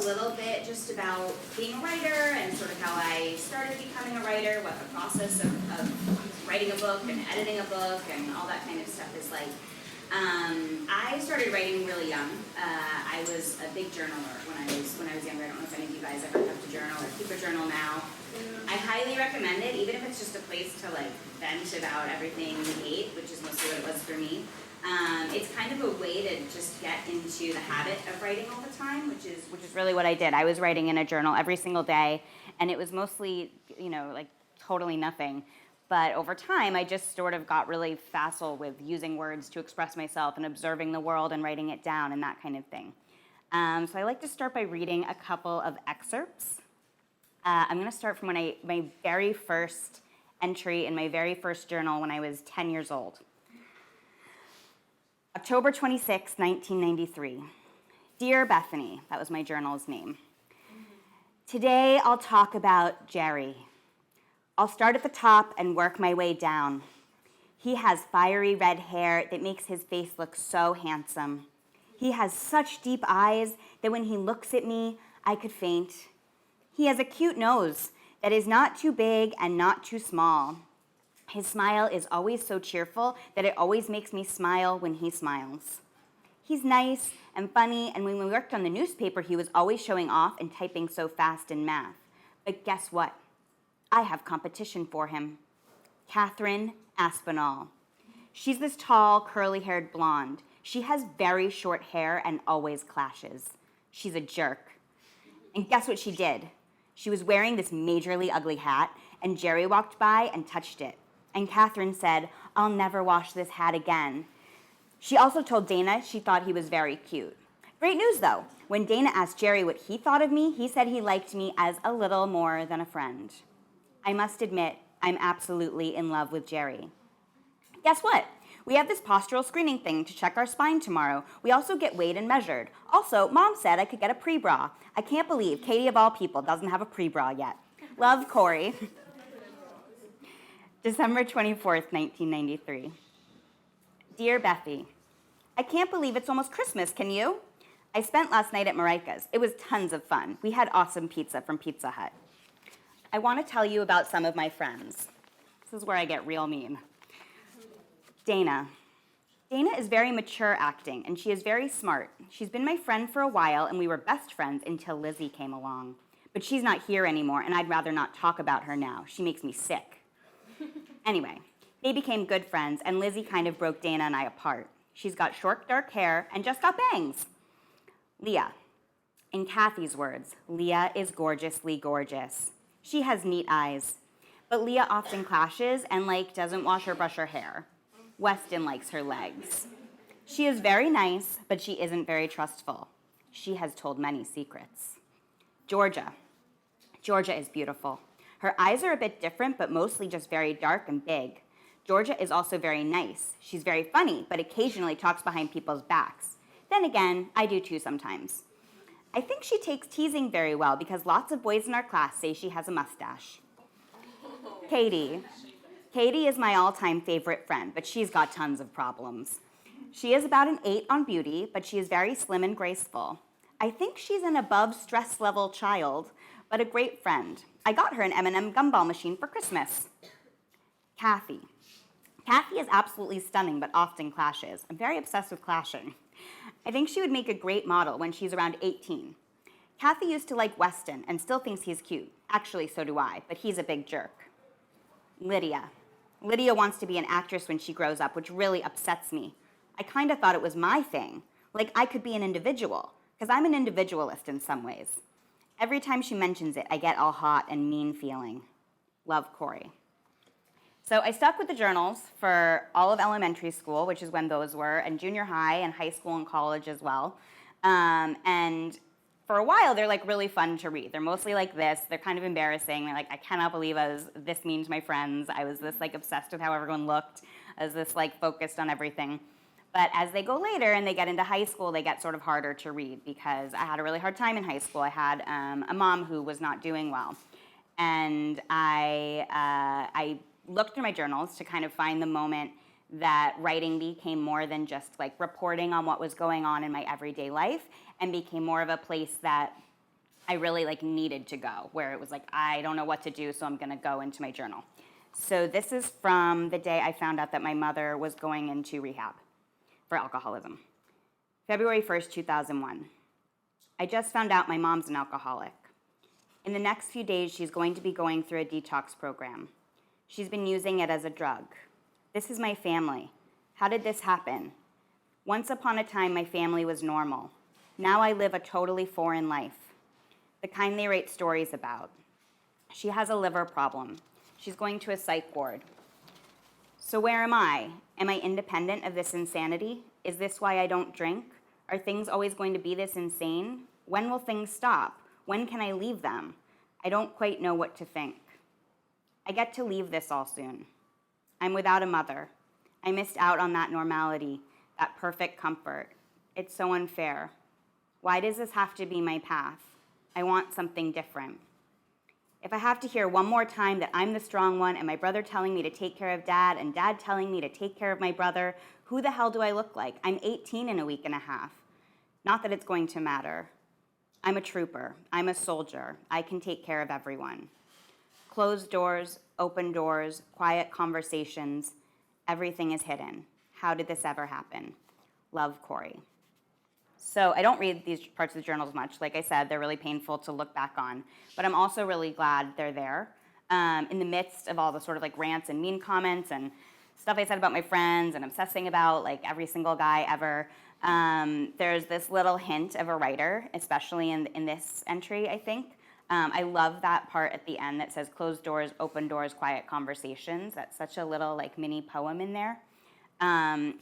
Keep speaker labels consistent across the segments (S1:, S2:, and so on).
S1: little bit just about being a writer and sort of how I started becoming a writer, what the process of writing a book and editing a book and all that kind of stuff is like. I started writing really young. I was a big journaler when I was younger. I don't know if any of you guys ever have to journal or keep a journal now. I highly recommend it, even if it's just a place to like vent about everything you hate, which is mostly what it was for me. It's kind of a way to just get into the habit of writing all the time, which is really what I did. I was writing in a journal every single day, and it was mostly, like totally nothing. But over time, I just sort of got really facile with using words to express myself and observing the world and writing it down and that kind of thing. So I like to start by reading a couple of excerpts. I'm going to start from my very first entry in my very first journal when I was 10 years old. October 26, 1993. Dear Bethany, that was my journal's name. Today I'll talk about Jerry. I'll start at the top and work my way down. He has fiery red hair that makes his face look so handsome. He has such deep eyes that when he looks at me, I could faint. He has a cute nose that is not too big and not too small. His smile is always so cheerful that it always makes me smile when he smiles. He's nice and funny, and when we worked on the newspaper, he was always showing off and typing so fast in math. But guess what? I have competition for him. Catherine Aspinall. She's this tall, curly-haired blonde. She has very short hair and always clashes. She's a jerk. And guess what she did? She was wearing this majorly ugly hat, and Jerry walked by and touched it. And Catherine said, "I'll never wash this hat again." She also told Dana she thought he was very cute. Great news, though. When Dana asked Jerry what he thought of me, he said he liked me as a little more than a friend. I must admit, I'm absolutely in love with Jerry. Guess what? We have this postural screening thing to check our spine tomorrow. We also get weighed and measured. Also, Mom said I could get a pre-bra. I can't believe Katie, of all people, doesn't have a pre-bra yet. Love, Corey. December 24th, 1993. Dear Bethy, I can't believe it's almost Christmas, can you? I spent last night at Marika's. It was tons of fun. We had awesome pizza from Pizza Hut. I want to tell you about some of my friends. This is where I get real mean. Dana. Dana is very mature acting, and she is very smart. She's been my friend for a while, and we were best friends until Lizzie came along. But she's not here anymore, and I'd rather not talk about her now. She makes me sick. Anyway, they became good friends, and Lizzie kind of broke Dana and I apart. She's got short, dark hair and just got bangs. Leah. In Kathy's words, Leah is gorgeously gorgeous. She has neat eyes. But Leah often clashes and, doesn't wash or brush her hair. Weston likes her legs. She is very nice, but she isn't very trustful. She has told many secrets. Georgia. Georgia is beautiful. Her eyes are a bit different, but mostly just very dark and big. Georgia is also very nice. She's very funny, but occasionally talks behind people's backs. Then again, I do too sometimes. I think she takes teasing very well because lots of boys in our class say she has a mustache. Katie. Katie is my all-time favorite friend, but she's got tons of problems. She is about an 8 on beauty, but she is very slim and graceful. I think she's an above stress level child, but a great friend. I got her an M&M gumball machine for Christmas. Kathy. Kathy is absolutely stunning, but often clashes. I'm very obsessed with clashing. I think she would make a great model when she's around 18. Kathy used to like Weston and still thinks he's cute. Actually, so do I, but he's a big jerk. Lydia. Lydia wants to be an actress when she grows up, which really upsets me. I kind of thought it was my thing. Like I could be an individual, because I'm an individualist in some ways. Every time she mentions it, I get all hot and mean feeling. Love, Corey. So I stuck with the journals for all of elementary school, which is when those were, and junior high and high school and college as well. And for a while, they're really fun to read. They're mostly like this. They're kind of embarrassing. They're I cannot believe I was this mean to my friends. I was this obsessed with how everyone looked. I was this focused on everything. But as they go later and they get into high school, they get sort of harder to read because I had a really hard time in high school. I had a mom who was not doing well. And I looked through my journals to kind of find the moment that writing became more than just reporting on what was going on in my everyday life and became more of a place that I really like needed to go, where it was like, I don't know what to do, so I'm gonna go into my journal. So this is from the day I found out that my mother was going into rehab for alcoholism. February 1st, 2001. I just found out my mom's an alcoholic. In the next few days, she's going to be going through a detox program. She's been using it as a drug. This is my family. How did this happen? Once upon a time, my family was normal. Now I live a totally foreign life, the kind they write stories about. She has a liver problem. She's going to a psych ward. So where am I? Am I independent of this insanity? Is this why I don't drink? Are things always going to be this insane? When will things stop? When can I leave them? I don't quite know what to think. I get to leave this all soon. I'm without a mother. I missed out on that normality, that perfect comfort. It's so unfair. Why does this have to be my path? I want something different. If I have to hear one more time that I'm the strong one and my brother telling me to take care of dad and dad telling me to take care of my brother, who the hell do I look like? I'm 18 in a week and a half. Not that it's going to matter. I'm a trooper. I'm a soldier. I can take care of everyone. Closed doors, open doors, quiet conversations. Everything is hidden. How did this ever happen? Love, Corey. So I don't read these parts of the journals much. Like I said, they're really painful to look back on. But I'm also really glad they're there. In the midst of all the sort of like rants and mean comments and stuff I said about my friends and obsessing about like every single guy ever, there's this little hint of a writer, especially in this entry, I think. I love that part at the end that says closed doors, open doors, quiet conversations. That's such a little like mini poem in there. And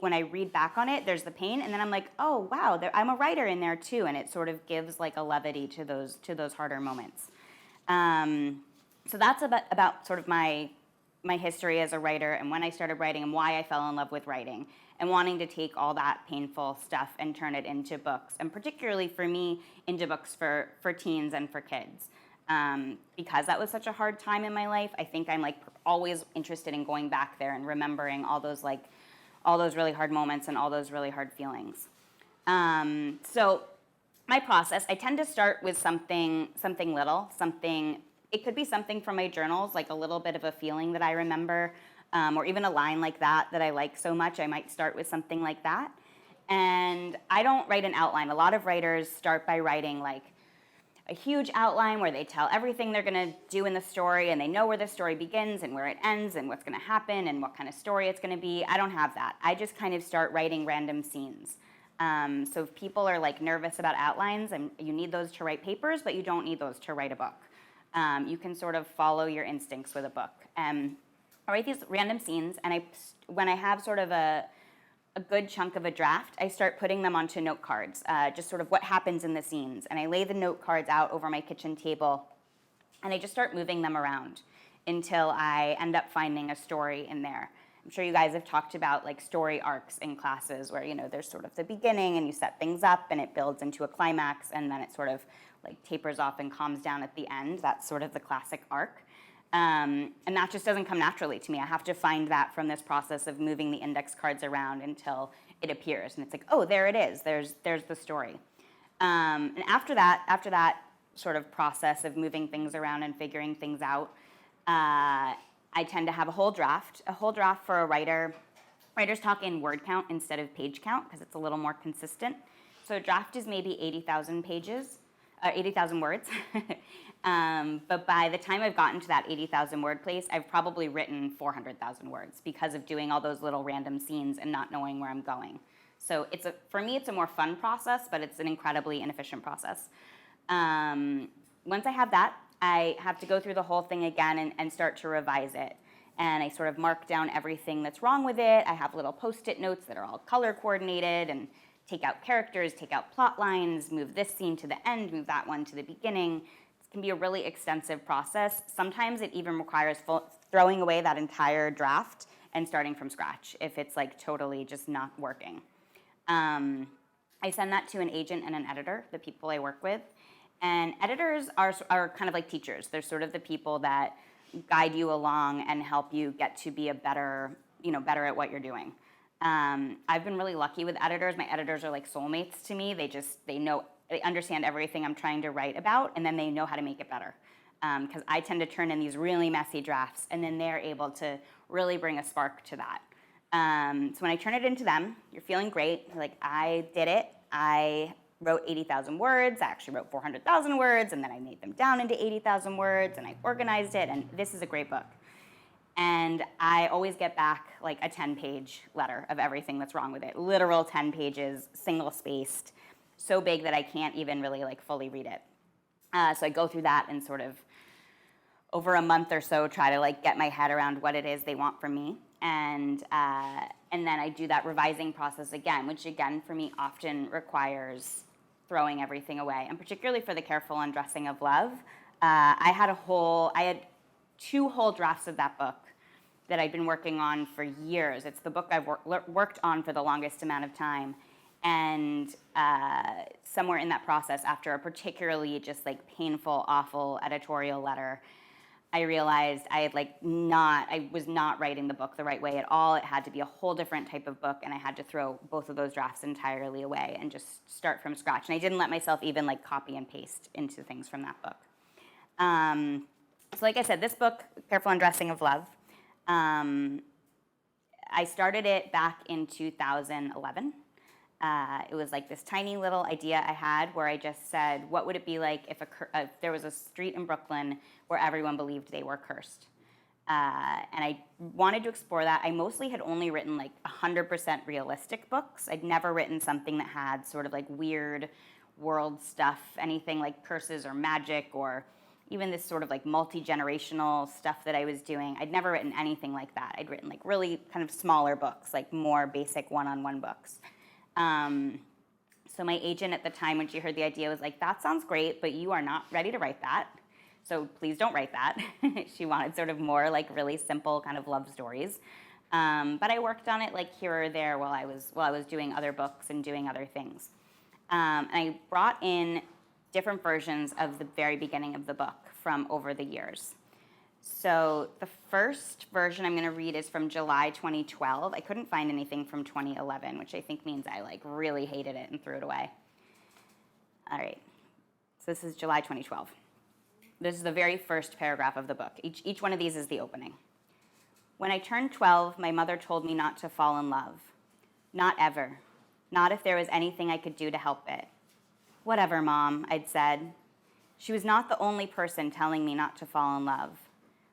S1: when I read back on it, there's the pain, and then I'm like, oh wow, I'm a writer in there too, and it sort of gives like a levity to those harder moments. So that's about sort of my history as a writer and when I started writing and why I fell in love with writing and wanting to take all that painful stuff and turn it into books, and particularly for me, into books for teens and for kids. Because that was such a hard time in my life, I think I'm like always interested in going back there and remembering all those really hard moments and all those really hard feelings. So my process, I tend to start with something little, it could be something from my journals, like a little bit of a feeling that I remember, or even a line like that I like so much. I might start with something like that. And I don't write an outline. A lot of writers start by writing like a huge outline where they tell everything they're going to do in the story, and they know where the story begins and where it ends and what's going to happen and what kind of story it's going to be. I don't have that. I just kind of start writing random scenes. So if people are like nervous about outlines, and you need those to write papers, but you don't need those to write a book. You can sort of follow your instincts with a book. I write these random scenes, and when I have sort of a good chunk of a draft, I start putting them onto note cards, just sort of what happens in the scenes. And I lay the note cards out over my kitchen table, and I just start moving them around until I end up finding a story in there. I'm sure you guys have talked about like story arcs in classes where, there's sort of the beginning and you set things up and it builds into a climax and then it sort of like tapers off and calms down at the end. That's sort of the classic arc. And that just doesn't come naturally to me. I have to find that from this process of moving the index cards around until it appears. And it's like, oh, there it is. There's the story. And after that sort of process of moving things around and figuring things out, I tend to have a whole draft for a writer. Writers talk in word count instead of page count because it's a little more consistent. So a draft is maybe 80,000 words. But by the time I've gotten to that 80,000 word place, I've probably written 400,000 words because of doing all those little random scenes and not knowing where I'm going. So for me, it's a more fun process, but it's an incredibly inefficient process. Once I have that, I have to go through the whole thing again and start to revise it. And I sort of mark down everything that's wrong with it. I have little Post-it notes that are all color coordinated and take out characters, take out plot lines, move this scene to the end, move that one to the beginning. It can be a really extensive process. Sometimes it even requires throwing away that entire draft and starting from scratch if it's like totally just not working. I send that to an agent and an editor, the people I work with. And editors are kind of like teachers. They're sort of the people that guide you along and help you get to be better at what you're doing. I've been really lucky with editors. My editors are like soulmates to me. They know they understand everything I'm trying to write about, and then they know how to make it better. Because I tend to turn in these really messy drafts, and then they're able to really bring a spark to that. So when I turn it into them, you're feeling great. You're like, I did it. I wrote 80,000 words. I actually wrote 400,000 words, and then I made them down into 80,000 words, and I organized it, and this is a great book. And I always get back like a 10-page letter of everything that's wrong with it. Literal 10 pages, single-spaced, so big that I can't even really like fully read it. So I go through that and sort of over a month or so try to like get my head around what it is they want from me. And then I do that revising process again, which again for me often requires throwing everything away. And particularly for the careful undressing of love, I had 2 whole drafts of that book that I'd been working on for years. It's the book I've worked on for the longest amount of time. And somewhere in that process, after a particularly just like painful, awful editorial letter, I realized I was not writing the book the right way at all. It had to be a whole different type of book, and I had to throw both of those drafts entirely away and just start from scratch. And I didn't let myself even like copy and paste into things from that book. So like I said, this book, Careful Undressing of Love, I started it back in 2011. It was like this tiny little idea I had where I just said, what would it be like if there was a street in Brooklyn where everyone believed they were cursed? And I wanted to explore that. I mostly had only written like 100% realistic books. I'd never written something that had sort of like weird world stuff, anything like curses or magic or even this sort of like multi-generational stuff that I was doing. I'd never written anything like that. I'd written like really kind of smaller books, like more basic one-on-one books. So my agent at the time, when she heard the idea, was like, that sounds great, but you are not ready to write that. So please don't write that. She wanted sort of more like really simple kind of love stories. But I worked on it like here or there while I was doing other books and doing other things. And I brought in different versions of the very beginning of the book from over the years. So the first version I'm going to read is from July 2012. I couldn't find anything from 2011, which I think means I like really hated it and threw it away. All right. So this is July 2012. This is the very first paragraph of the book. Each one of these is the opening. When I turned 12, my mother told me not to fall in love. Not ever. Not if there was anything I could do to help it. Whatever, Mom, I'd said. She was not the only person telling me not to fall in love.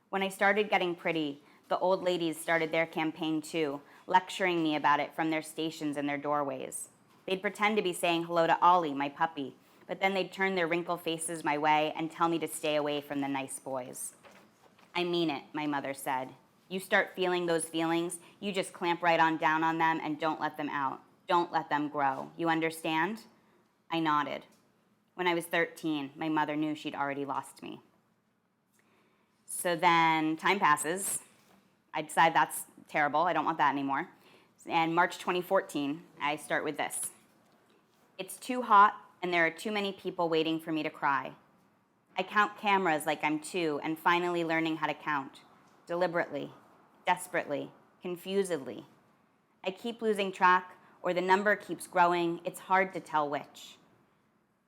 S1: When I started getting pretty, the old ladies started their campaign too, lecturing me about it from their stations and their doorways. They'd pretend to be saying hello to Ollie, my puppy, but then they'd turn their wrinkled faces my way and tell me to stay away from the nice boys. I mean it, my mother said. You start feeling those feelings, you just clamp right on down on them and don't let them out. Don't let them grow. You understand? I nodded. When I was 13, my mother knew she'd already lost me. So then time passes. I decide that's terrible. I don't want that anymore. And March 2014, I start with this. It's too hot, and there are too many people waiting for me to cry. I count cameras like I'm 2 and finally learning how to count. Deliberately, desperately, confusedly. I keep losing track, or the number keeps growing. It's hard to tell which.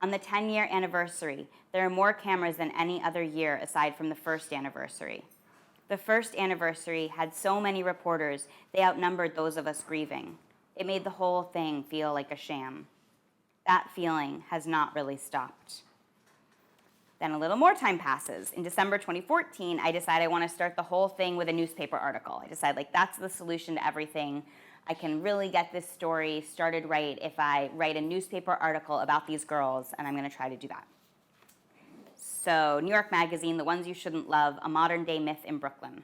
S1: On the 10-year anniversary, there are more cameras than any other year aside from the first anniversary. The first anniversary had so many reporters, they outnumbered those of us grieving. It made the whole thing feel like a sham. That feeling has not really stopped. Then a little more time passes. In December 2014, I decide I want to start the whole thing with a newspaper article. I decide like that's the solution to everything. I can really get this story started right if I write a newspaper article about these girls, and I'm going to try to do that. So, New York Magazine, The Ones You Shouldn't Love, a modern-day myth in Brooklyn.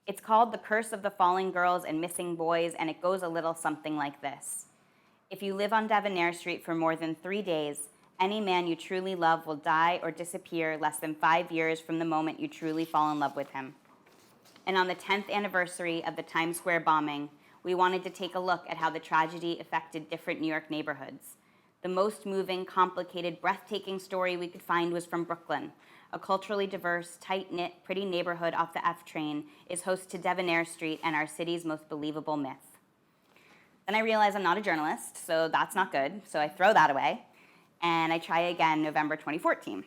S1: It's called The Curse of the Falling Girls and Missing Boys, and it goes a little something like this. If you live on Debonair Street for more than 3 days, any man you truly love will die or disappear less than 5 years from the moment you truly fall in love with him. And on the 10th anniversary of the Times Square bombing, we wanted to take a look at how the tragedy affected different New York neighborhoods. The most moving, complicated, breathtaking story we could find was from Brooklyn. A culturally diverse, tight-knit, pretty neighborhood off the F train is host to Debonair Street and our city's most believable myth. Then I realize I'm not a journalist, so that's not good, so I throw that away. And I try again November 2014.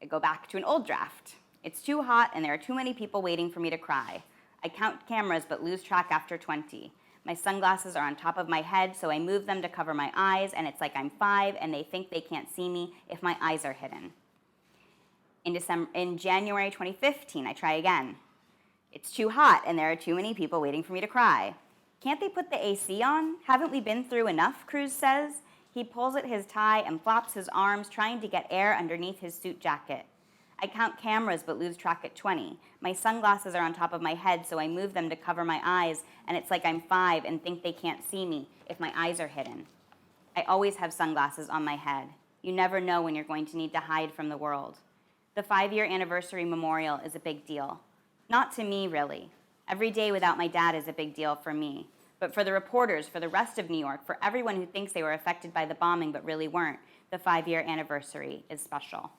S1: I go back to an old draft. It's too hot and there are too many people waiting for me to cry. I count cameras but lose track after 20. My sunglasses are on top of my head, so I move them to cover my eyes, and it's like I'm 5 and they think they can't see me if my eyes are hidden. In January 2015, I try again. It's too hot and there are too many people waiting for me to cry. Can't they put the AC on? Haven't we been through enough, Cruz says. He pulls at his tie and flops his arms, trying to get air underneath his suit jacket. I count cameras but lose track at 20. My sunglasses are on top of my head, so I move them to cover my eyes, and it's like I'm 5 and think they can't see me if my eyes are hidden. I always have sunglasses on my head. You never know when you're going to need to hide from the world. The 5-year anniversary memorial is a big deal. Not to me, really. Every day without my dad is a big deal for me. But for the reporters, for the rest of New York, for everyone who thinks they were affected by the bombing but really weren't, the 5-year anniversary is special.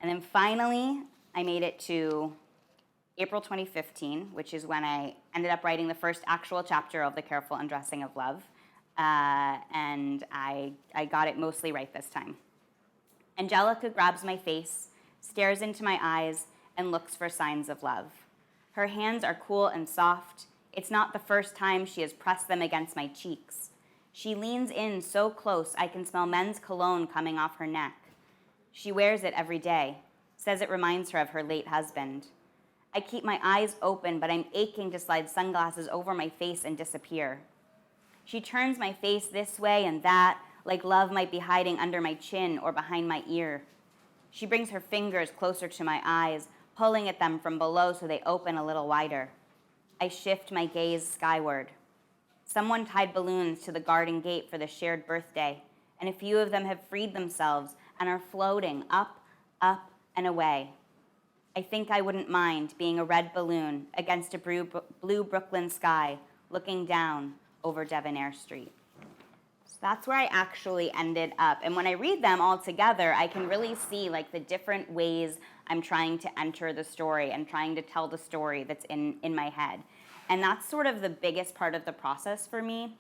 S1: And then finally, I made it to April 2015, which is when I ended up writing the first actual chapter of The Careful Undressing of Love. And I got it mostly right this time. Angelica grabs my face, stares into my eyes, and looks for signs of love. Her hands are cool and soft. It's not the first time she has pressed them against my cheeks. She leans in so close I can smell men's cologne coming off her neck. She wears it every day, says it reminds her of her late husband. I keep my eyes open, but I'm aching to slide sunglasses over my face and disappear. She turns my face this way and that, like love might be hiding under my chin or behind my ear. She brings her fingers closer to my eyes, pulling at them from below so they open a little wider. I shift my gaze skyward. Someone tied balloons to the garden gate for the shared birthday, and a few of them have freed themselves and are floating up, up, and away. I think I wouldn't mind being a red balloon against a blue Brooklyn sky, looking down over Debonair Street. So that's where I actually ended up. And when I read them all together, I can really see like the different ways I'm trying to enter the story and trying to tell the story that's in my head. And that's sort of the biggest part of the process for me,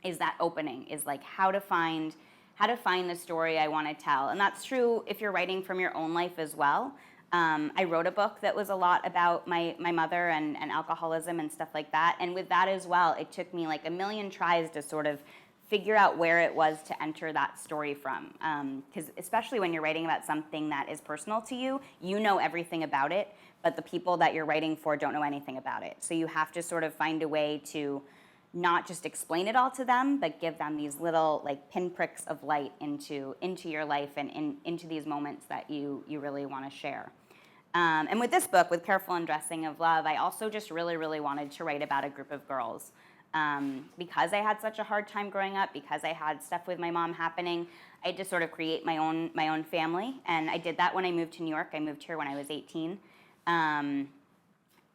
S1: is that opening, is like how to find the story I want to tell. And that's true if you're writing from your own life as well. I wrote a book that was a lot about my mother and alcoholism and stuff like that. And with that as well, it took me like a million tries to sort of figure out where it was to enter that story from. Because especially when you're writing about something that is personal to you, you know everything about it, but the people that you're writing for don't know anything about it. So you have to sort of find a way to not just explain it all to them, but give them these little like pinpricks of light into your life and into these moments that you really want to share. And with this book, with Careful Undressing of Love, I also just really, really wanted to write about a group of girls. Because I had such a hard time growing up, because I had stuff with my mom happening, I had to sort of create my own family. And I did that when I moved to New York. I moved here when I was 18. And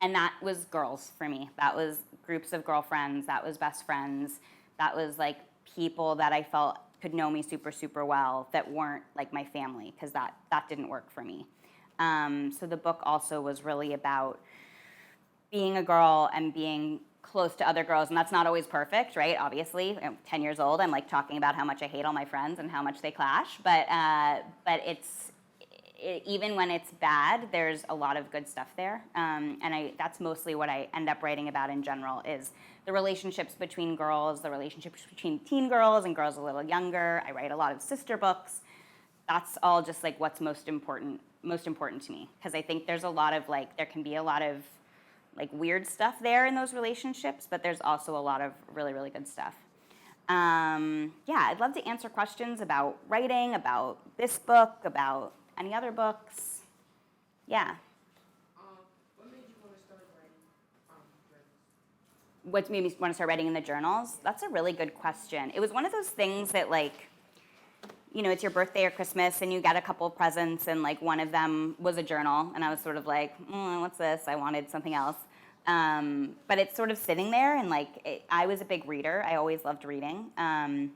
S1: that was girls for me. That was groups of girlfriends. That was best friends. That was like people that I felt could know me super, super well that weren't like my family, because that didn't work for me. So the book also was really about being a girl and being close to other girls, and that's not always perfect, right? Obviously, I'm 10 years old, I'm like talking about how much I hate all my friends and how much they clash, but even when it's bad, there's a lot of good stuff there, and that's mostly what I end up writing about in general, is the relationships between girls, the relationships between teen girls and girls a little younger. I write a lot of sister books. That's all just like what's most important to me, because I think there's a lot of like, there can be a lot of like weird stuff there in those relationships, but there's also a lot of really, really good stuff. I'd love to answer questions about writing, about this book, about any other books. Yeah.
S2: What made you want to start writing journals?
S1: What made me want to start writing in the journals? That's a really good question. It was one of those things that like, you know, it's your birthday or Christmas and you get a couple of presents and like one of them was a journal and I was sort of like, what's this? I wanted something else. But it's sort of sitting there and like, I was a big reader. I always loved reading. And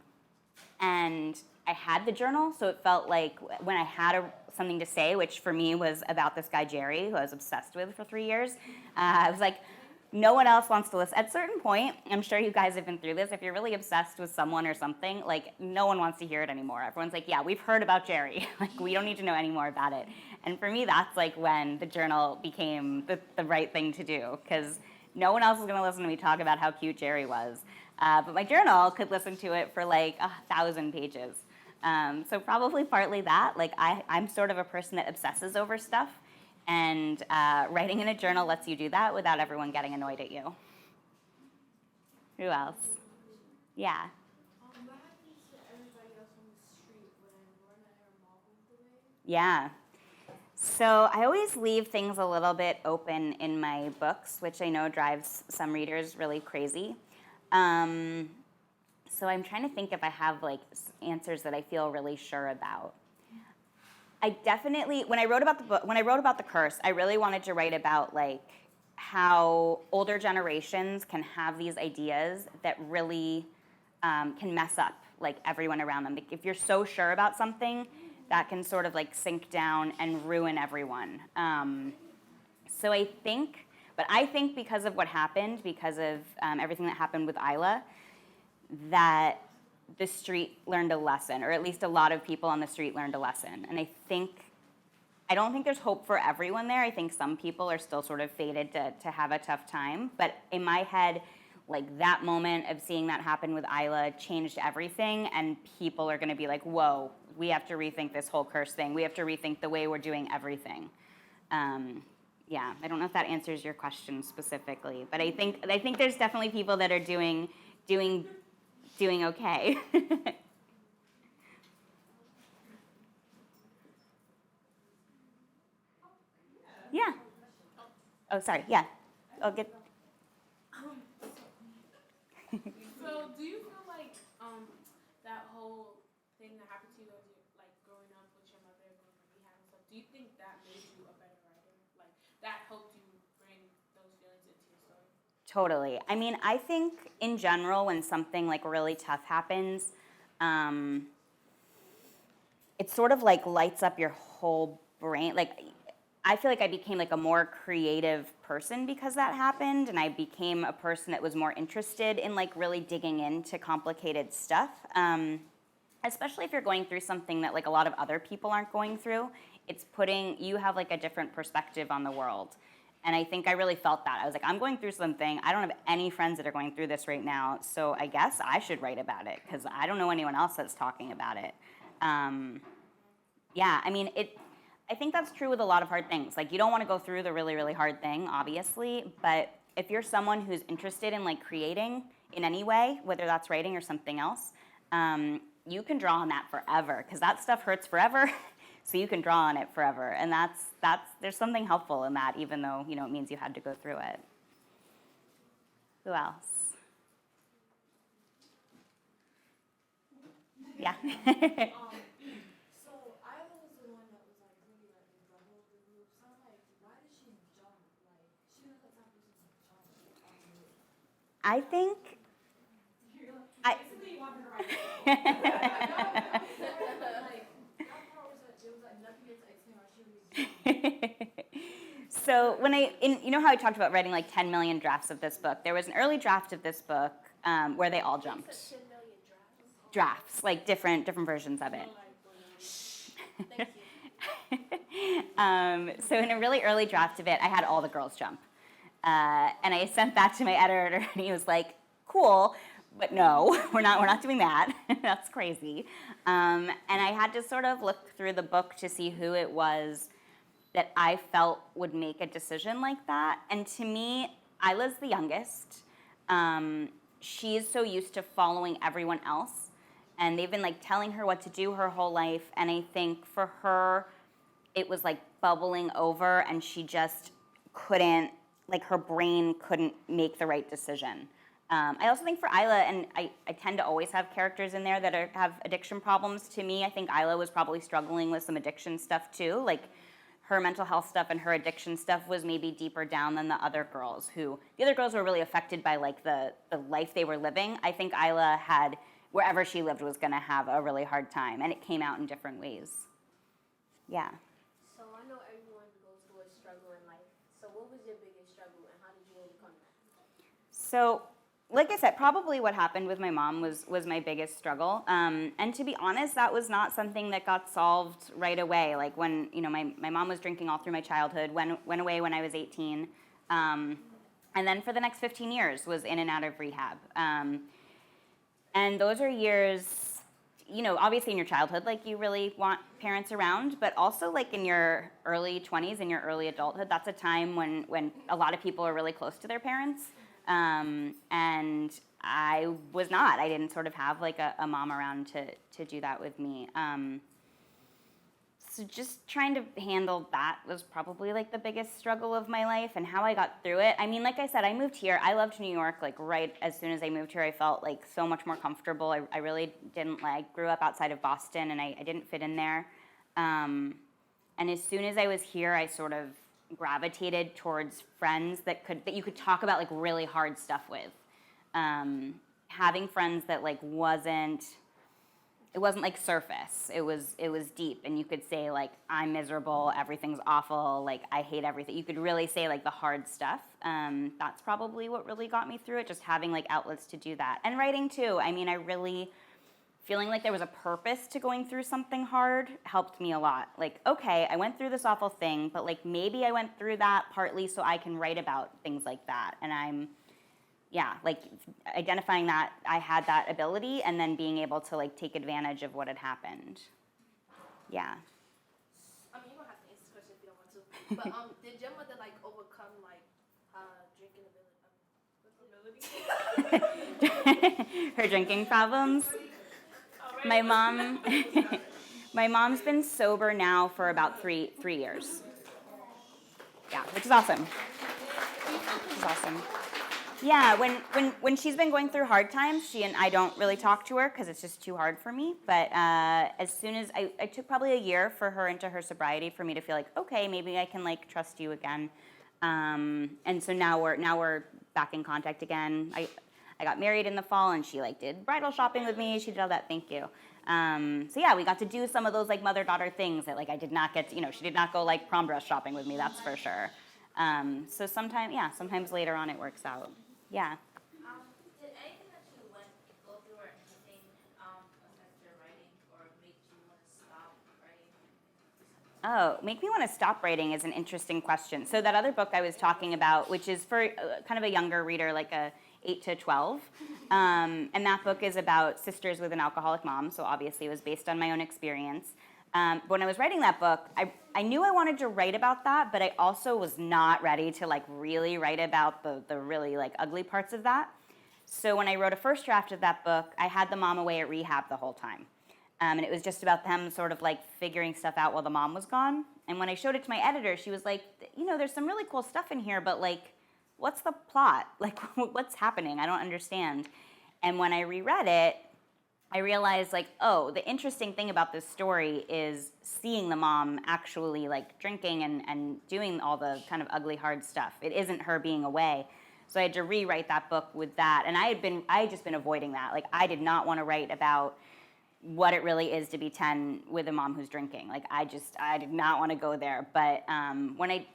S1: I had the journal, so it felt like when I had something to say, which for me was about this guy Jerry, who I was obsessed with for 3 years, I was like, no one else wants to listen. At a certain point, I'm sure you guys have been through this, if you're really obsessed with someone or something, like, no one wants to hear it anymore. Everyone's like, yeah, we've heard about Jerry. Like, we don't need to know any more about it. And for me, that's like when the journal became the right thing to do, because no one else is going to listen to me talk about how cute Jerry was. But my journal could listen to it for like 1,000 pages. So probably partly that. Like, I'm sort of a person that obsesses over stuff. And writing in a journal lets you do that without everyone getting annoyed at you. Who else? Yeah.
S2: What happens to everybody else on the street when Lorna and her mom moved away?
S1: Yeah. So I always leave things a little bit open in my books, which I know drives some readers really crazy. So I'm trying to think if I have like answers that I feel really sure about. I definitely, when I wrote about the curse, I really wanted to write about like how older generations can have these ideas that really can mess up like everyone around them. If you're so sure about something, that can sort of like sink down and ruin everyone. So I think because of what happened, because of everything that happened with Isla, that the street learned a lesson, or at least a lot of people on the street learned a lesson. And I don't think there's hope for everyone there. I think some people are still sort of fated to have a tough time. But in my head, like that moment of seeing that happen with Isla changed everything, and people are gonna be like, whoa, we have to rethink this whole curse thing. We have to rethink the way we're doing everything. Yeah, I don't know if that answers your question specifically, but I think there's definitely people that are doing okay. Yeah. Oh, sorry. Yeah. I'll get.
S2: So, do you feel like that whole thing that happened to you as you like growing up with your mother going to rehab and stuff? Do you think that made you a better writer? Like that helped you bring those feelings into your story?
S1: Totally. I mean, I think in general, when something like really tough happens, it sort of like lights up your whole brain. Like, I feel like I became like a more creative person because that happened, and I became a person that was more interested in like really digging into complicated stuff. Especially if you're going through something that like a lot of other people aren't going through, you have like a different perspective on the world. And I think I really felt that. I was like, I'm going through something. I don't have any friends that are going through this right now, so I guess I should write about it because I don't know anyone else that's talking about it. Yeah, I mean, I think that's true with a lot of hard things. Like, you don't want to go through the really, really hard thing, obviously, but if you're someone who's interested in like creating in any way, whether that's writing or something else, you can draw on that forever because that stuff hurts forever. So you can draw on it forever, and there's something helpful in that, even though it means you had to go through it. Who else? Yeah.
S2: So Isla was the one that was like really like in trouble with the group. So I'm like, why did she jump? Like she was the type of person to jump on the group.
S1: I think.
S2: Basically, you want her to write it. Like that part was it was like nothing to explain why she was.
S1: So you know how I talked about writing like 10 million drafts of this book? There was an early draft of this book where they all jumped.
S2: 10 million
S1: Drafts, like different versions of it.
S2: Thank you.
S1: So in a really early draft of it, I had all the girls jump. And I sent that to my editor, and he was like, cool, but no, we're not doing that. That's crazy. And I had to sort of look through the book to see who it was that I felt would make a decision like that. And to me, Isla's the youngest. She's so used to following everyone else, and they've been like telling her what to do her whole life. And I think for her, it was like bubbling over, and she just couldn't, like her brain couldn't make the right decision. I also think for Isla, and I tend to always have characters in there that have addiction problems. To me, I think Isla was probably struggling with some addiction stuff too. Like her mental health stuff and her addiction stuff was maybe deeper down than the other girls the other girls were really affected by like the life they were living. I think Isla had, wherever she lived was gonna have a really hard time, and it came out in different ways. Yeah.
S3: So I know everyone goes through a struggle in life. So what was your biggest struggle and how did you overcome that?
S1: So, like I said, probably what happened with my mom was my biggest struggle. And to be honest, that was not something that got solved right away. Like when, my mom was drinking all through my childhood, went away when I was 18. And then for the next 15 years was in and out of rehab. And those are years, obviously in your childhood, like you really want parents around, but also like in your early 20s, in your early adulthood, that's a time when a lot of people are really close to their parents. And I was not. I didn't sort of have like a mom around to do that with me. So just trying to handle that was probably like the biggest struggle of my life and how I got through it. I mean, like I said, I moved here. I loved New York. Like right as soon as I moved here, I felt like so much more comfortable. I really didn't I grew up outside of Boston and I didn't fit in there. And as soon as I was here, I sort of gravitated towards friends that you could talk about like really hard stuff with. Having friends that like it wasn't like surface. It was deep, and you could say like I'm miserable, everything's awful, like I hate everything. You could really say like the hard stuff. That's probably what really got me through it. Just having like outlets to do that, and writing too. I mean, I really feeling like there was a purpose to going through something hard helped me a lot. Like, okay, I went through this awful thing, but like maybe I went through that partly so I can write about things like that, and like identifying that I had that ability and then being able to like take advantage of what had happened. Yeah.
S3: I mean, you don't have to answer this question if you don't want to. But did your mother like overcome like drinking ability?
S1: Her drinking problems. My mom's been sober now for about three years. Yeah, which is awesome. Which is awesome. Yeah, when she's been going through hard times, she and I don't really talk to her because it's just too hard for me. But as soon as I took probably a year for her into her sobriety for me to feel like, okay, maybe I can like trust you again. And so now we're back in contact again. I got married in the fall, and she like did bridal shopping with me. She did all that. Thank you. So yeah, we got to do some of those like mother-daughter things that like I did not get to, she did not go like prom dress shopping with me. That's for sure. So sometimes later on it works out. Yeah.
S3: Did anything that you go through or anything affect your writing or make you want to stop writing?
S1: Oh, make me want to stop writing is an interesting question. So that other book I was talking about, which is for kind of a younger reader, like a 8 to 12, and that book is about sisters with an alcoholic mom, so obviously it was based on my own experience. But when I was writing that book, I knew I wanted to write about that, but I also was not ready to like really write about the really like ugly parts of that. So when I wrote a first draft of that book, I had the mom away at rehab the whole time. And it was just about them sort of like figuring stuff out while the mom was gone. And when I showed it to my editor, she was like, there's some really cool stuff in here, but like, what's the plot? Like, what's happening? I don't understand. And when I reread it, I realized like, oh, the interesting thing about this story is seeing the mom actually like drinking and doing all the kind of ugly, hard stuff. It isn't her being away. So I had to rewrite that book with that. And I had just been avoiding that. Like I did not want to write about what it really is to be 10 with a mom who's drinking. Like I did not want to go there. But when I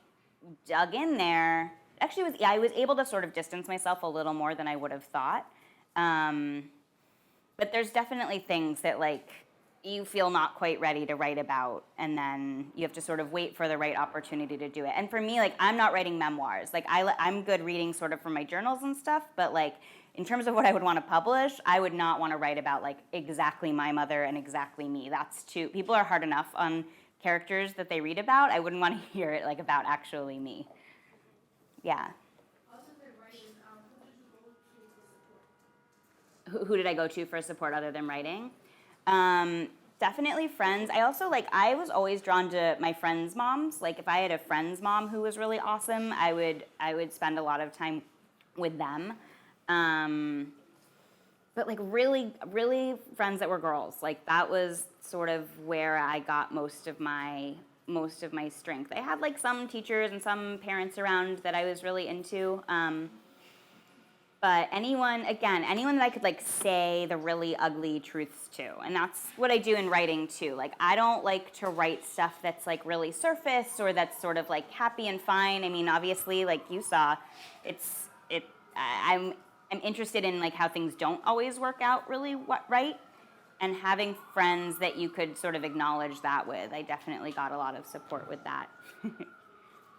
S1: dug in there, actually I was able to sort of distance myself a little more than I would have thought. But there's definitely things that like you feel not quite ready to write about, and then you have to sort of wait for the right opportunity to do it. And for me, like I'm not writing memoirs. Like I'm good reading sort of from my journals and stuff, but like in terms of what I would want to publish, I would not want to write about like exactly my mother and exactly me. That's too, people are hard enough on characters that they read about. I wouldn't want to hear it like about actually me. Yeah. Who did I go to for support other than writing? Definitely friends. I also I was always drawn to my friends' moms. Like if I had a friend's mom who was really awesome, I would spend a lot of time with them. But like really, really friends that were girls. Like that was sort of where I got most of my strength. I had like some teachers and some parents around that I was really into. But anyone that I could like say the really ugly truths to. And that's what I do in writing too. Like I don't like to write stuff that's like really surface or that's sort of like happy and fine. I mean, obviously, like you saw, I'm interested in like how things don't always work out really right, and having friends that you could sort of acknowledge that with. I definitely got a lot of support with that.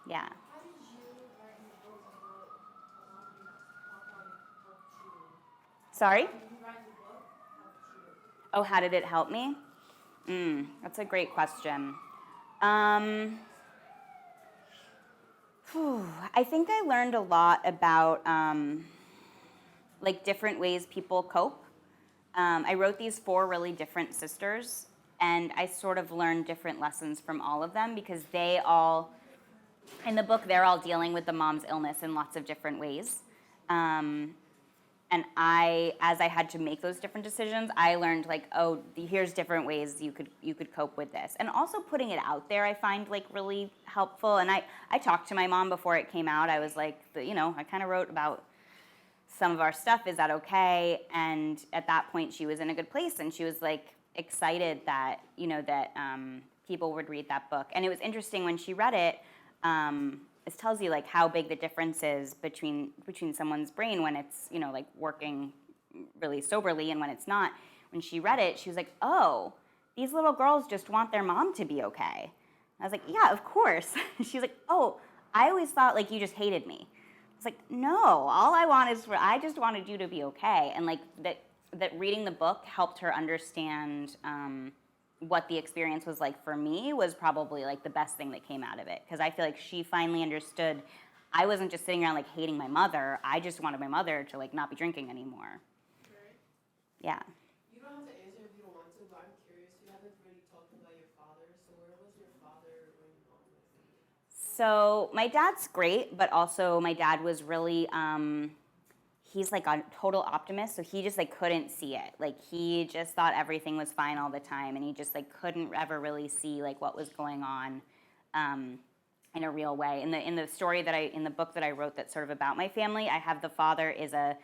S1: Yeah.
S2: How did you write your book about allowing how it helped you?
S1: Sorry?
S2: How did you write the book helped you?
S1: Oh, how did it help me? That's a great question. I think I learned a lot about like different ways people cope. I wrote these 4 really different sisters, and I sort of learned different lessons from all of them because they all, in the book, they're all dealing with the mom's illness in lots of different ways. And as I had to make those different decisions, I learned like, oh, here's different ways you could cope with this. And also putting it out there, I find like really helpful. And I talked to my mom before it came out. I was like, I kind of wrote about some of our stuff. Is that okay? And at that point, she was in a good place, and she was like excited that people would read that book. And it was interesting when she read it. This tells you like how big the difference is between someone's brain when it's like working really soberly and when it's not. When she read it, she was like, "Oh, these little girls just want their mom to be okay." I was like, "Yeah, of course." She's like, "Oh, I always thought like you just hated me." I was like, "No, all I just wanted you to be okay." And like that reading the book helped her understand what the experience was like for me was probably like the best thing that came out of it, because I feel like she finally understood I wasn't just sitting around like hating my mother. I just wanted my mother to like not be drinking anymore.
S2: Right.
S1: Yeah.
S4: You don't have to answer if you don't want to, but I'm curious. You haven't really talked about your father. So where was your father when mom was leaving?
S1: So my dad's great, but also my dad was really he's like a total optimist, so he just like couldn't see it. Like he just thought everything was fine all the time, and he just like couldn't ever really see like what was going on in a real way. In the book that I wrote that's sort of about my family, I have the father is a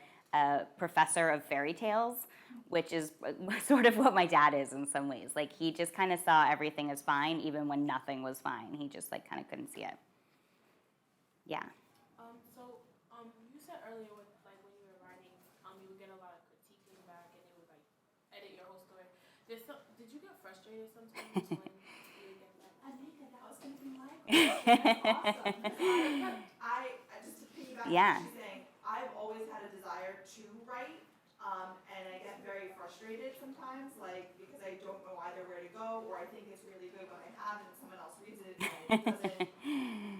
S1: professor of fairy tales, which is sort of what my dad is in some ways. Like he just kind of saw everything as fine even when nothing was fine. He just like kind of couldn't see it. Yeah.
S2: You said earlier with like when you were writing, you would get a lot of critiquing back, and it would like edit your whole story. Did you get frustrated sometimes when you would get that?
S4: Anika, that was something like that. That's awesome. I just to piggyback on
S1: Yeah.
S4: what she's saying, I've always had a desire to write, and I get very frustrated sometimes, like because I don't know either where to go, or I think it's really good when I have, and someone else reads it, and it doesn't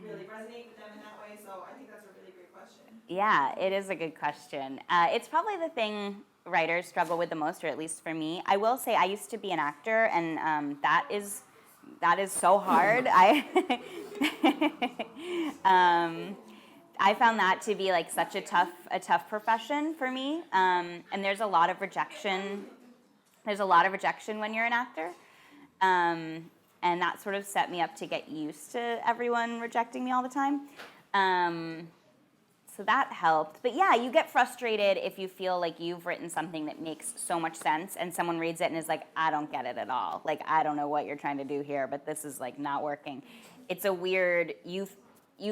S4: really resonate with them in that way. So I think that's a really great question.
S1: Yeah, it is a good question. It's probably the thing writers struggle with the most, or at least for me. I will say I used to be an actor, and that is so hard. I found that to be like such a tough profession for me, and there's a lot of rejection. There's a lot of rejection when you're an actor, and that sort of set me up to get used to everyone rejecting me all the time. So that helped. But yeah, you get frustrated if you feel like you've written something that makes so much sense and someone reads it and is like, I don't get it at all. Like, I don't know what you're trying to do here, but this is like not working. It's a weird, you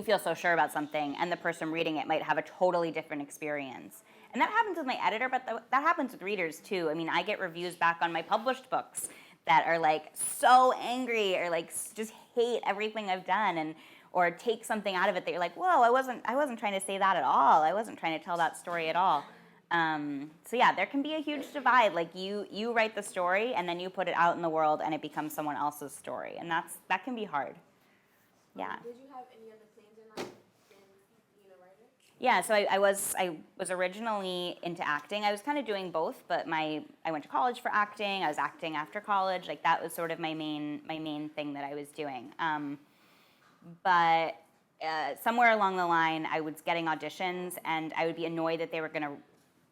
S1: feel so sure about something and the person reading it might have a totally different experience. And that happens with my editor, but that happens with readers too. I mean, I get reviews back on my published books that are like so angry or like just hate everything I've done, or take something out of it that you're like, whoa, I wasn't trying to say that at all. I wasn't trying to tell that story at all. So yeah, there can be a huge divide. Like you write the story and then you put it out in the world and it becomes someone else's story, and that can be hard. Yeah.
S2: Did you have any other plans in life than being a writer?
S1: Yeah, so I was originally into acting. I was kind of doing both, but I went to college for acting. I was acting after college. Like that was sort of my main thing that I was doing. But somewhere along the line, I was getting auditions, and I would be annoyed that they were going to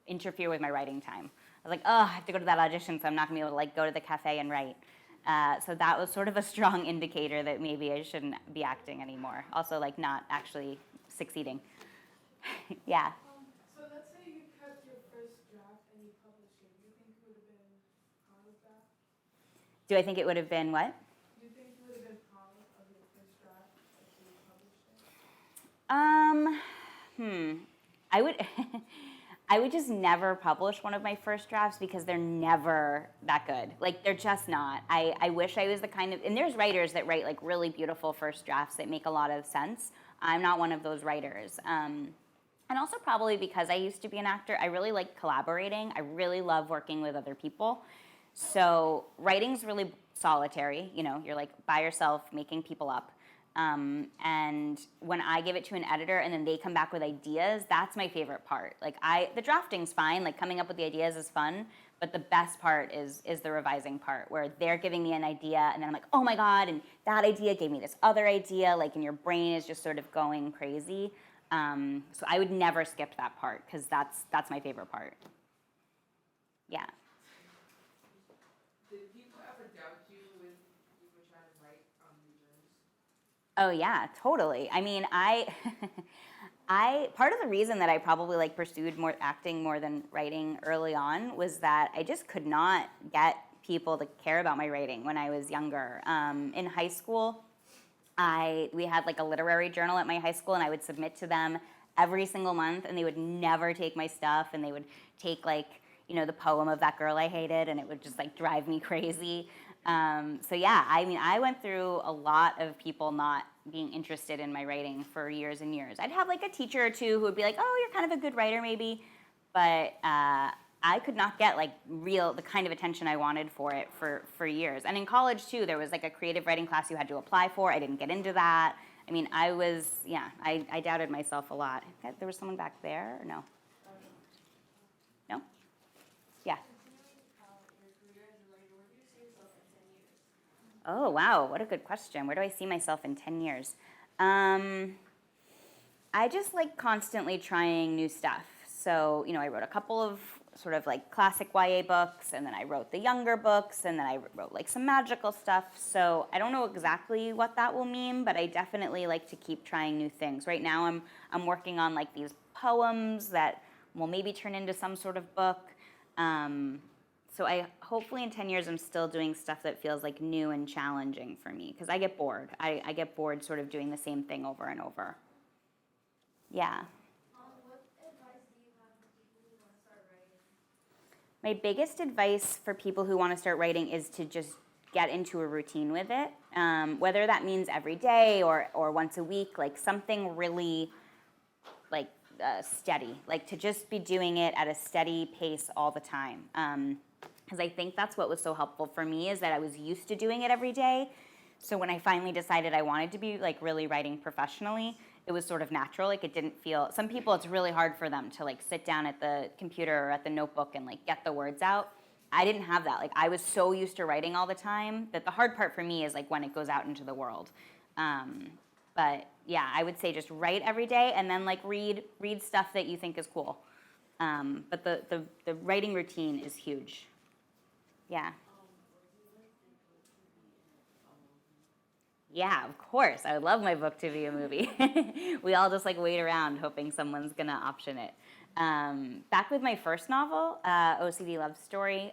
S1: interfere with my writing time. I was like, oh, I have to go to that audition, so I'm not going to be able to like go to the cafe and write. So that was sort of a strong indicator that maybe I shouldn't be acting anymore. Also, like not actually succeeding. Yeah.
S2: So let's say you kept your first draft and you published it. Do you think you would have been proud of that?
S1: Do I think it would have been what?
S2: Do you think you would have been proud of your first draft if you published it?
S1: I would I would just never publish one of my first drafts because they're never that good. Like, they're just not. I wish I was the kind of, and there's writers that write like really beautiful first drafts that make a lot of sense. I'm not one of those writers. And also probably because I used to be an actor, I really like collaborating. I really love working with other people. So writing's really solitary. You know, you're like by yourself making people up. And when I give it to an editor and then they come back with ideas, that's my favorite part. Like, the drafting's fine, like coming up with the ideas is fun, but the best part is the revising part, where they're giving me an idea and then I'm like, oh my God, and that idea gave me this other idea, like, and your brain is just sort of going crazy. So I would never skip that part, because that's my favorite part. Yeah.
S5: Did people ever doubt you when you were trying to write new journals?
S1: Oh yeah, totally. I mean, I part of the reason that I probably like pursued more acting more than writing early on was that I just could not get people to care about my writing when I was younger. In high school, we had like a literary journal at my high school, and I would submit to them every single month, and they would never take my stuff, and they would take like, you know, the poem of that girl I hated, and it would just like drive me crazy. So yeah, I mean, I went through a lot of people not being interested in my writing for years and years. I'd have like a teacher or two who would be like, oh, you're kind of a good writer maybe, but I could not get like the kind of attention I wanted for it for years. And in college too, there was like a creative writing class you had to apply for. I didn't get into that. I mean, I doubted myself a lot. There was someone back there, or no? No? Yeah. Oh, wow, what a good question. Where do I see myself in 10 years? I just like constantly trying new stuff. So, you know, I wrote a couple of sort of like classic YA books, and then I wrote the younger books, and then I wrote like some magical stuff. So I don't know exactly what that will mean, but I definitely like to keep trying new things. Right now I'm working on like these poems that will maybe turn into some sort of book. So hopefully in 10 years I'm still doing stuff that feels like new and challenging for me, because I get bored. I get bored sort of doing the same thing over and over. Yeah.
S3: What advice do you have for people who want to start writing?
S1: My biggest advice for people who want to start writing is to just get into a routine with it, whether that means every day or once a week, like something really like steady, like to just be doing it at a steady pace all the time. Because I think that's what was so helpful for me, is that I was used to doing it every day. So when I finally decided I wanted to be like really writing professionally, it was sort of natural. Like, it didn't feel, some people it's really hard for them to like sit down at the computer or at the notebook and like get the words out. I didn't have that. Like, I was so used to writing all the time that the hard part for me is like when it goes out into the world. But yeah, I would say just write every day, and then like read stuff that you think is cool. But the writing routine is huge. Yeah. Yeah, of course. I would love my book to be a movie. We all just like wait around hoping someone's gonna option it. Back with my first novel, OCD Love Story,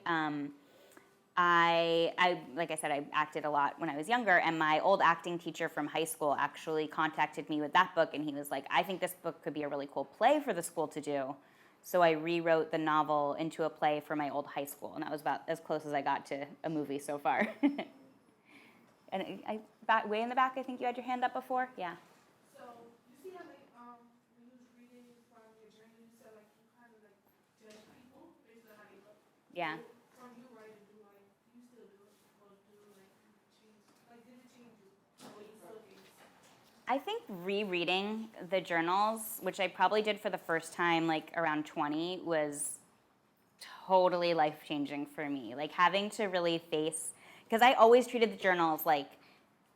S1: I like I said, I acted a lot when I was younger, and my old acting teacher from high school actually contacted me with that book, and he was like, I think this book could be a really cool play for the school to do. So I rewrote the novel into a play for my old high school, and that was about as close as I got to a movie so far. And way in the back, I think you had your hand up before? Yeah.
S2: So you see how like when you was reading from your journey, you said like you kind of like judge people based on how they look.
S1: Yeah.
S2: From you writing, do you still do it, or do like change? Like, did it change you? Or you still do?
S1: I think rereading the journals, which I probably did for the first time like around 20, was totally life-changing for me. Like, having to really face, because I always treated the journals like,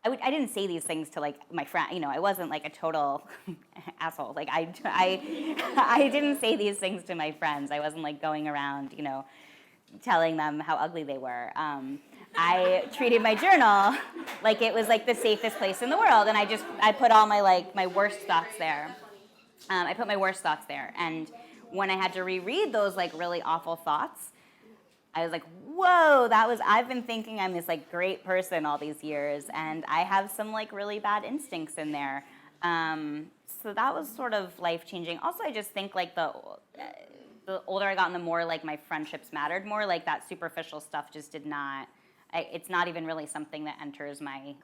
S1: I didn't say these things to like my friend, you know, I wasn't like a total asshole. Like, I didn't say these things to my friends. I wasn't like going around, you know, telling them how ugly they were. I treated my journal like it was like the safest place in the world, and I put all my worst thoughts there. I put my worst thoughts there, and when I had to reread those like really awful thoughts, I was like, whoa, I've been thinking I'm this like great person all these years, and I have some like really bad instincts in there. So that was sort of life-changing. Also, I just think like the older I got and the more like my friendships mattered more, like that superficial stuff just did not, it's not even really something that enters my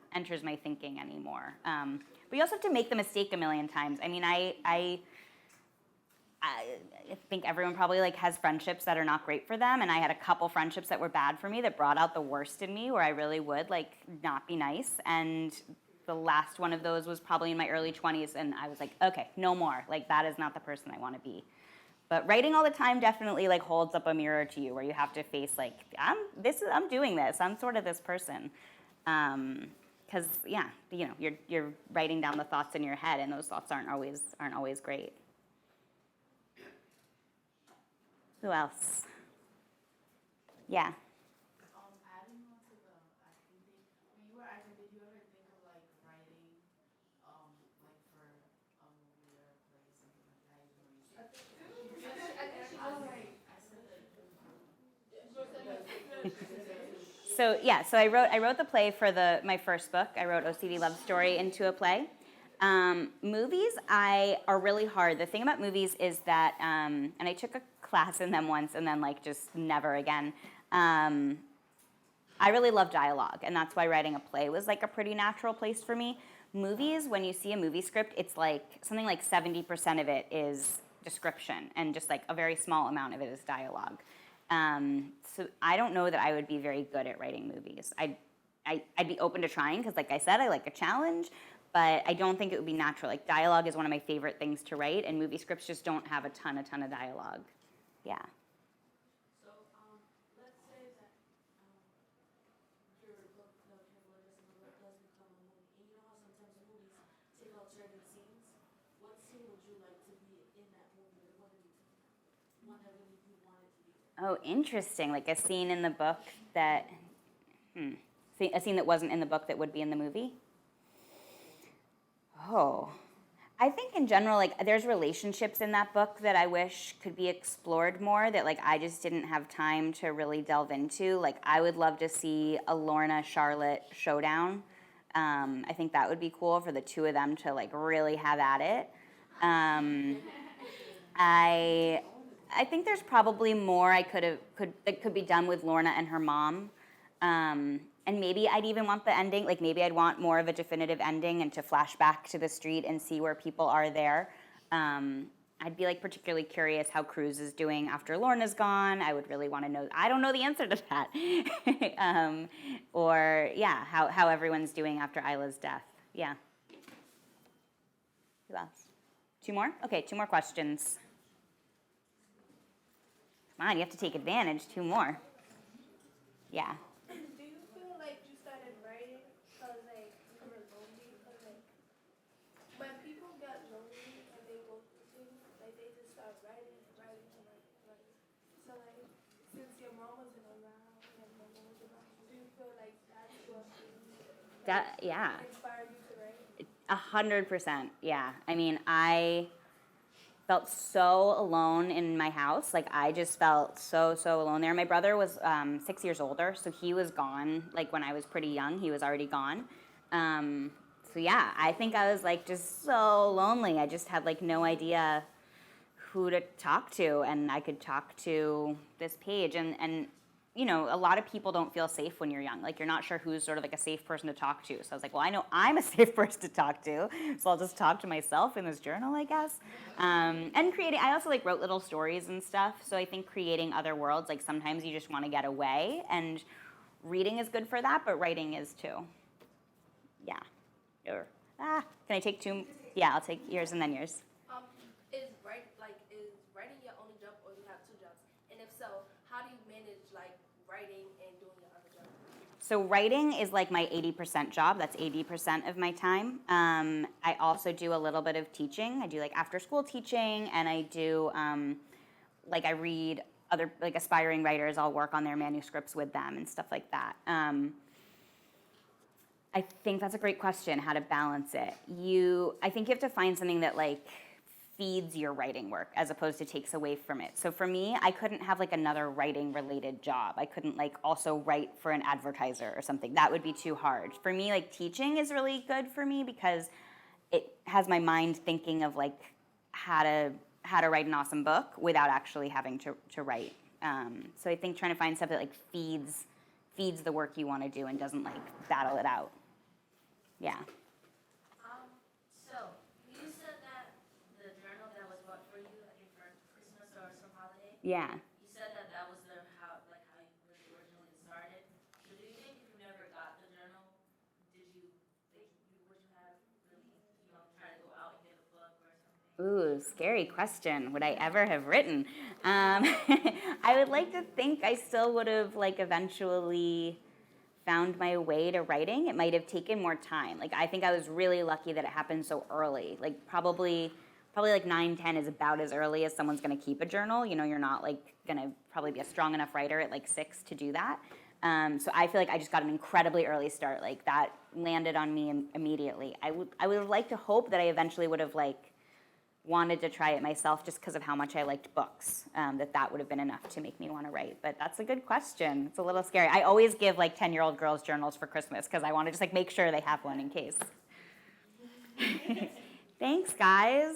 S1: thinking anymore. But you also have to make the mistake a million times. I mean, I think everyone probably like has friendships that are not great for them, and I had a couple friendships that were bad for me that brought out the worst in me, where I really would like not be nice. And the last one of those was probably in my early 20s, and I was like, okay, no more. Like that is not the person I want to be. But writing all the time definitely like holds up a mirror to you, where you have to face like I'm doing this. I'm sort of this person. Because yeah, you know, you're writing down the thoughts in your head, and those thoughts aren't always great. Who else? Yeah.
S5: Adding on to the acting thing, when you were acting, did you ever think of like writing, like for a movie or a play, something like that? Even though you said
S1: So yeah, so I wrote the play for my first book. I wrote OCD Love Story into a play. Movies are really hard. The thing about movies is that, and I took a class in them once and then like just never again. I really love dialogue, and that's why writing a play was like a pretty natural place for me. Movies, when you see a movie script, it's like something like 70% of it is description, and just like a very small amount of it is dialogue. So I don't know that I would be very good at writing movies. I'd be open to trying because, like I said, I like a challenge, but I don't think it would be natural. Like dialogue is one of my favorite things to write, and movie scripts just don't have a ton of dialogue. Yeah.
S3: So, let's say that, your book, No Careful Undressing, does become a movie, and you know how sometimes movies take out certain scenes? What scene would you like to be in that movie, or one that really you wanted to be there?
S1: Oh, interesting. Like a scene in the book that, a scene that wasn't in the book that would be in the movie? Oh, I think in general, like there's relationships in that book that I wish could be explored more, that like I just didn't have time to really delve into. Like I would love to see a Lorna Charlotte showdown. I think that would be cool for the two of them to like really have at it. I think there's probably more that could be done with Lorna and her mom. And maybe I'd even want the ending, like maybe I'd want more of a definitive ending and to flash back to the street and see where people are there. I'd be like particularly curious how Cruz is doing after Lorna's gone. I would really want to know. I don't know the answer to that. Or yeah, how everyone's doing after Isla's death. Yeah. Who else? Two more? Okay, two more questions. Come on, you have to take advantage. Two more. Yeah.
S6: Do you feel like you started writing because like you were lonely? Because like when people get lonely and they go through things, like they just start writing and writing and writing. So like since your mom wasn't around and your mom was around, do you feel like that's what
S1: Yeah.
S6: inspired you to write?
S1: 100%. Yeah. I mean, I felt so alone in my house. Like I just felt so alone there. My brother was 6 years older, so he was gone. Like when I was pretty young, he was already gone. So yeah, I think I was like just so lonely. I just had like no idea who to talk to, and I could talk to this page. And you know, a lot of people don't feel safe when you're young. Like you're not sure who's sort of like a safe person to talk to. So I was like, well, I know I'm a safe person to talk to, so I'll just talk to myself in this journal, I guess. And creating, I also like wrote little stories and stuff. So I think creating other worlds, like sometimes you just want to get away, and reading is good for that, but writing is too. Yeah. Can I take two? Yeah, I'll take yours and then yours.
S3: Is writing your only job, or you have two jobs? And if so, how do you manage like writing and doing your other job?
S1: So writing is like my 80% job. That's 80% of my time. I also do a little bit of teaching. I do like after school teaching, and I do I read other like aspiring writers. I'll work on their manuscripts with them and stuff like that. I think that's a great question, how to balance it. I think you have to find something that like feeds your writing work as opposed to takes away from it. So for me, I couldn't have like another writing related job. I couldn't like also write for an advertiser or something. That would be too hard. For me, like teaching is really good for me because it has my mind thinking of like how to write an awesome book without actually having to write. So I think trying to find stuff that like feeds the work you want to do and doesn't like battle it out. Yeah.
S3: So you said that the journal that was bought for you, I think for Christmas or some holiday.
S1: Yeah.
S3: You said that was how you really originally started. So do you think if you never got the journal, would you have really, tried to go out and get a book or something?
S1: Ooh, scary question. Would I ever have written? I would like to think I still would have like eventually found my way to writing. It might have taken more time. Like I think I was really lucky that it happened so early. Like probably like 9, 10 is about as early as someone's gonna keep a journal. You know, you're not like gonna probably be a strong enough writer at like 6 to do that. So I feel like I just got an incredibly early start. Like that landed on me immediately. I would have liked to hope that I eventually would have like wanted to try it myself just because of how much I liked books, that would have been enough to make me want to write. But that's a good question. It's a little scary. I always give like 10-year-old girls journals for Christmas because I want to just like make sure they have one in case. Thanks, guys.